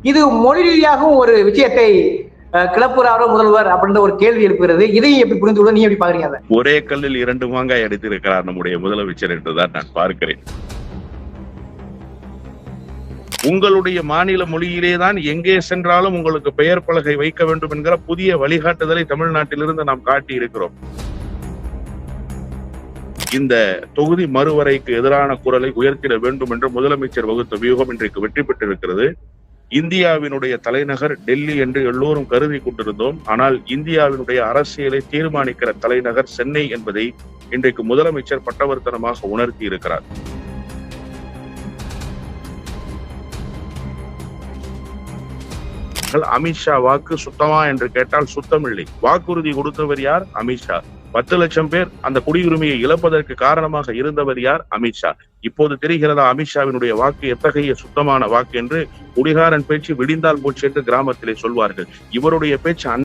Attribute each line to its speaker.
Speaker 1: இது மொழி ரீதியாகவும் ஒரு விஷயத்தை கிளப்புறாரோ முதல்வர் அப்படின்ற ஒரு கேள்வி எழுப்புகிறது. இதையும் எப்படி புரிந்து கொள்ள நீ எப்படி பாக்குறீங்க?
Speaker 2: ஒரே கல்லில் 2 மாங்காய் அடித்திருக்கிறார் நம்முடைய முதலமைச்சர் என்றுதான் நான் பார்க்கிறேன். உங்களுடைய மாநில மொழியிலே தான் எங்கே சென்றாலும் உங்களுக்கு பெயர் பலகை வைக்க வேண்டும் என்கிற புதிய வழிகாட்டுதலை தமிழ்நாட்டிலிருந்து நாம் காட்டி இருக்கிறோம். இந்த தொகுதி மறுவரைக்கு எதிரான குரலை உயர்த்திட வேண்டும் என்று முதலமைச்சர் வகுத்த வியூகம் இன்றைக்கு வெற்றி பெற்றிருக்கிறது. இந்தியாவினுடைய தலைநகர் டெல்லி என்று எல்லோரும் கருதி கொண்டிருந்தோம். ஆனால் இந்தியாவினுடைய அரசியலை தீர்மானிக்கிற தலைநகர் சென்னை என்பதை இன்றைக்கு முதலமைச்சர் பட்டவர்த்தனமாக உணர்த்தி இருக்கிறார். அமித்ஷா வாக்கு சுத்தமா என்று கேட்டால் சுத்தமில்லை. வாக்குறுதி கொடுத்தவர் யார்? அமித்ஷா. 10 லட்சம் பேர் அந்த குடியுரிமையை இழப்பதற்கு காரணமாக இருந்தவர் யார்? அமித்ஷா. இப்போது தெரிகிறதா அமித்ஷாவினுடைய வாக்கு எத்தகைய சுத்தமான வாக்கு என்று? குடிகாரன் பேச்சு விடிந்தால் போச்சு என்று கிராமத்திலே சொல்வார்கள். இவருடைய பேச்சு